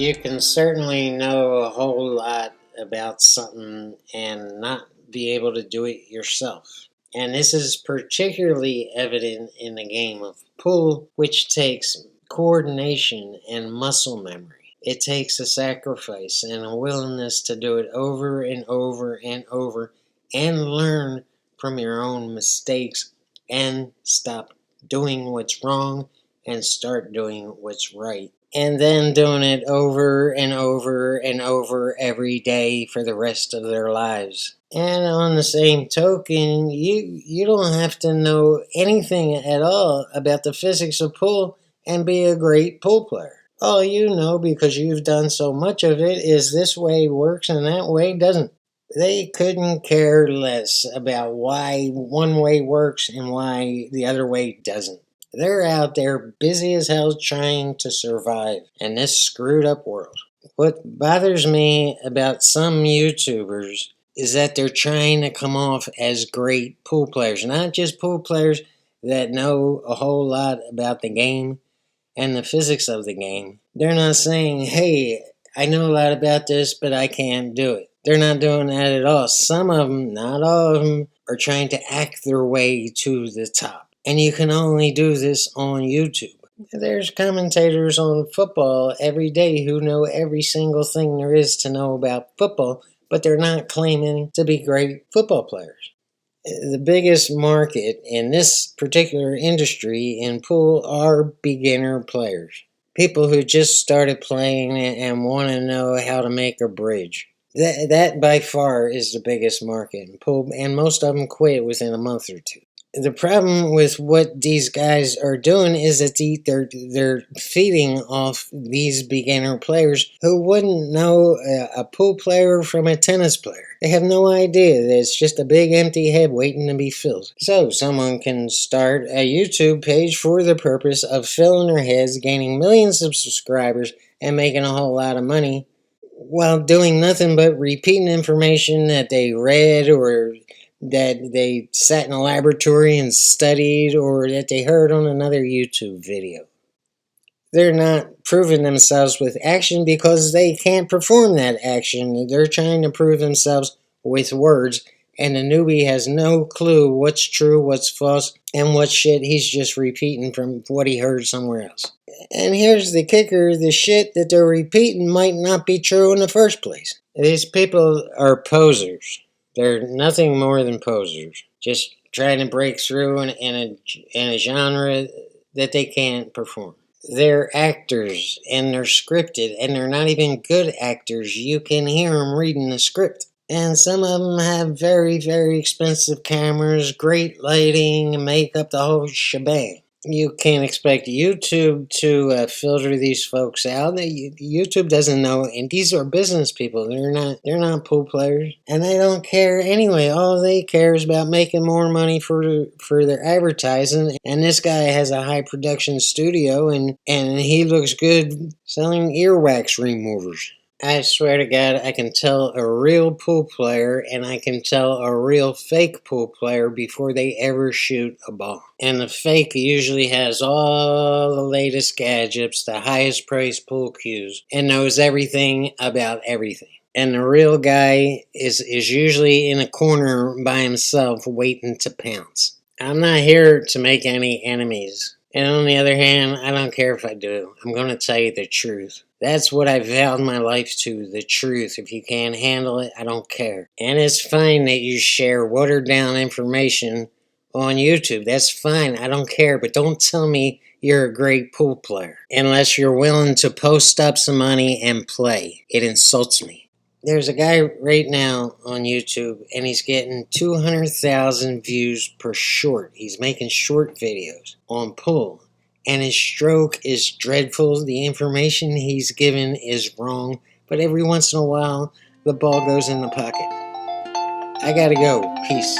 You can certainly know a whole lot about something and not be able to do it yourself. And this is particularly evident in the game of pool, which takes coordination and muscle memory. It takes a sacrifice and a willingness to do it over and over and over and learn from your own mistakes and stop doing what's wrong and start doing what's right. And then doing it over and over and over every day for the rest of their lives. And on the same token, you don't have to know anything at all about the physics of pool and be a great pool player. All you know, because you've done so much of it, is this way works and that way doesn't. They couldn't care less about why one way works and why the other way doesn't. They're out there busy as hell trying to survive in this screwed up world. What bothers me about some YouTubers is that they're trying to come off as great pool players. Not just pool players that know a whole lot about the game and the physics of the game. They're not saying, hey, I know a lot about this, but I can't do it. They're not doing that at all. Some of them, not all of them, are trying to act their way to the top. And you can only do this on YouTube. There's commentators on football every day who know every single thing there is to know about football, but they're not claiming to be great football players. The biggest market in this particular industry in pool are beginner players. People who just started playing and want to know how to make a bridge. That by far is the biggest market in pool, and most of them quit within a month or two. The problem with what these guys are doing is that they're feeding off these beginner players who wouldn't know a pool player from a tennis player. They have no idea that it's just a big empty head waiting to be filled. So someone can start a YouTube page for the purpose of filling their heads, gaining millions of subscribers, and making a whole lot of money while doing nothing but repeating information that they read or that they sat in a laboratory and studied or that they heard on another YouTube video. They're not proving themselves with action because they can't perform that action. They're trying to prove themselves with words, and the newbie has no clue what's true, what's false, and what shit he's just repeating from what he heard somewhere else. And here's the kicker, the shit that they're repeating might not be true in the first place. These people are posers. They're nothing more than posers, just trying to break through in a genre that they can't perform. They're actors, and they're scripted, and they're not even good actors. You can hear them reading the script. And some of them have very, very expensive cameras, great lighting, makeup, the whole shebang. You can't expect YouTube to filter these folks out. YouTube doesn't know, and these are business people. They're not pool players, and they don't care anyway. All they care is about making more money for their advertising. And this guy has a high production studio, and he looks good selling earwax removers. I swear to God, I can tell a real pool player and I can tell a real fake pool player before they ever shoot a ball. And the fake usually has all the latest gadgets, the highest priced pool cues, and knows everything about everything. And the real guy is usually in a corner by himself waiting to pounce. I'm not here to make any enemies. And on the other hand, I don't care if I do. I'm going to tell you the truth. That's what I vowed my life to, the truth. If you can't handle it, I don't care. And it's fine that you share watered down information on YouTube. That's fine. I don't care. But don't tell me you're a great pool player unless you're willing to post up some money and play. It insults me. There's a guy right now on YouTube, and he's getting 200,000 views per short. He's making short videos on pool. And his stroke is dreadful. The information he's given is wrong. But every once in a while, the ball goes in the pocket. I gotta go. Peace.